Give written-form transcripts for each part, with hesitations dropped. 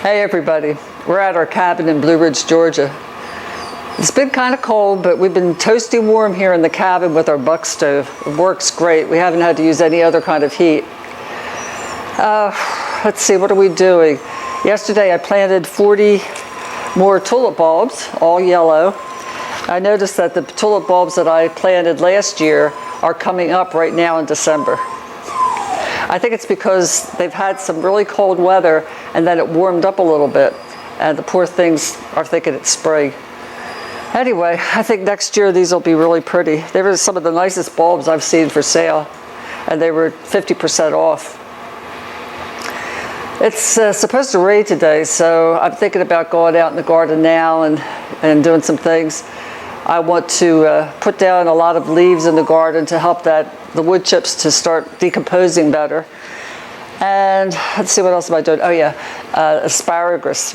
Hey everybody, we're at our cabin in Blue Ridge, Georgia. It's been kind of cold, but we've been toasty warm here in the cabin with our buck stove. It works great. We haven't had to use any other kind of heat. Let's see, what are we doing? Yesterday I planted 40 more tulip bulbs, all yellow. I noticed that the tulip bulbs that I planted last year are coming up right now in December. I think it's because they've had some really cold weather and then it warmed up a little bit, and the poor things are thinking it's spring. Anyway, I think next year these will be really pretty. They were some of the nicest bulbs I've seen for sale, and they were 50% off. It's supposed to rain today, so I'm thinking about going out in the garden now and doing some things. I want to put down a lot of leaves in the garden to help the wood chips to start decomposing better. And let's see, what else am I doing? Oh yeah, asparagus.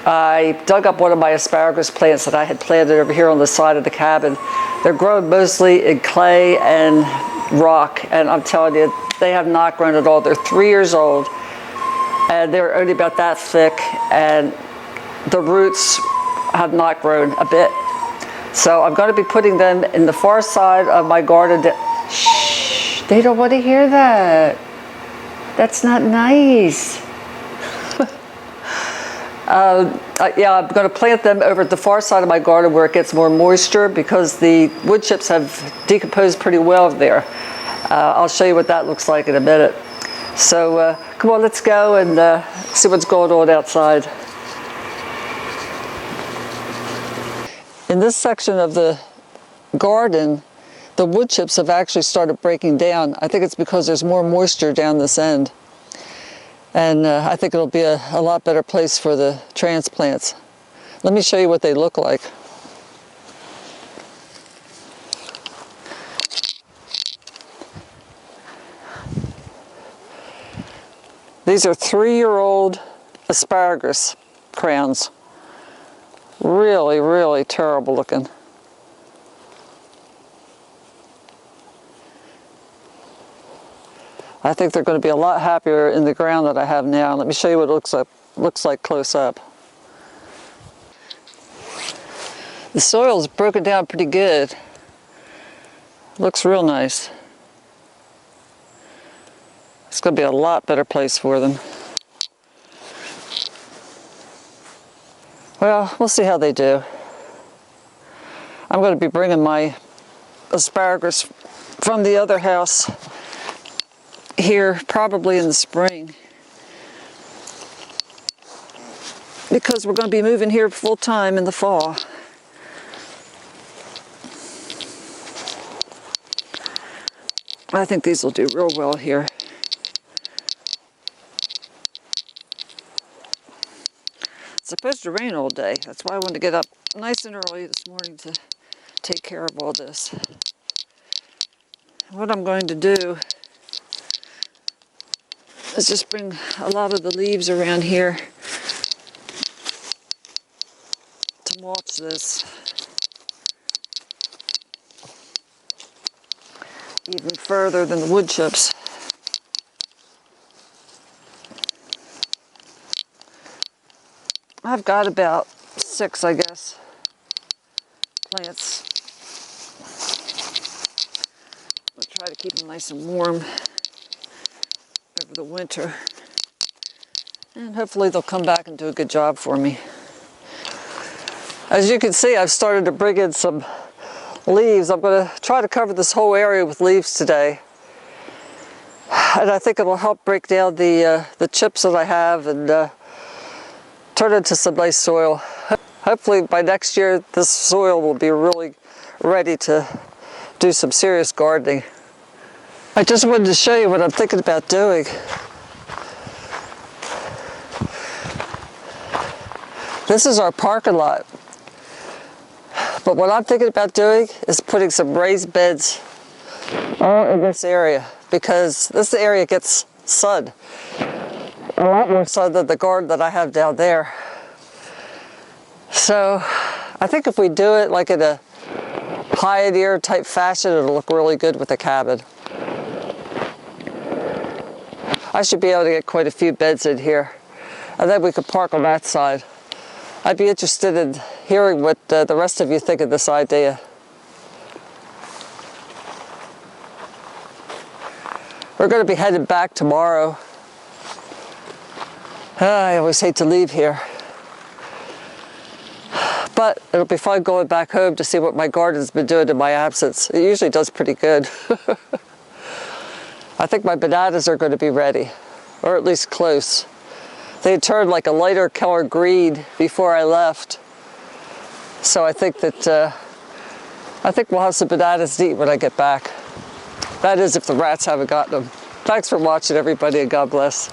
I dug up one of my asparagus plants that I had planted over here on the side of the cabin. They're grown mostly in clay and rock, and I'm telling you, they have not grown at all. They're 3 years old, and they're only about that thick, and the roots have not grown a bit. So I'm going to be putting them in the far side of my garden. Shh, they don't want to hear that. That's not nice. Yeah, I'm going to plant them over at the far side of my garden where it gets more moisture, because the wood chips have decomposed pretty well there. I'll show you what that looks like in a minute. So come on, let's go and see what's going on outside. In this section of the garden, the wood chips have actually started breaking down. I think it's because there's more moisture down this end. And I think it'll be a lot better place for the transplants. Let me show you what they look like. These are 3-year-old asparagus crowns. Really, really terrible looking. I think they're going to be a lot happier in the ground that I have now. Let me show you what it looks like close up. The soil's broken down pretty good. Looks real nice. It's going to be a lot better place for them. Well, we'll see how they do. I'm going to be bringing my asparagus from the other house here probably in the spring, because we're going to be moving here full time in the fall. I think these will do real well here. It's supposed to rain all day. That's why I wanted to get up nice and early this morning to take care of all this. What I'm going to do is just bring a lot of the leaves around here to mulch this even further than the wood chips. I've got about 6, I guess, plants. I'll try to keep them nice and warm over the winter, and hopefully they'll come back and do a good job for me. As you can see, I've started to bring in some leaves. I'm going to try to cover this whole area with leaves today, and I think it will help break down the chips that I have and turn it into some nice soil. Hopefully by next year this soil will be really ready to do some serious gardening. I just wanted to show you what I'm thinking about doing. This is our parking lot. But what I'm thinking about doing is putting some raised beds all in this area, because this area gets sun. A lot more sun than the garden that I have down there. So I think if we do it like in a pioneer type fashion, it'll look really good with the cabin. I should be able to get quite a few beds in here. and then we could park on that side. I'd be interested in hearing what the rest of you think of this idea. We're going to be headed back tomorrow. I always hate to leave here. But it'll be fun going back home to see what my garden's been doing in my absence. It usually does pretty good. I think my bananas are going to be ready, or at least close. They had turned like a lighter color green before I left. So I think that we'll have some bananas to eat when I get back. That is, if the rats haven't gotten them. Thanks for watching, everybody, and God bless.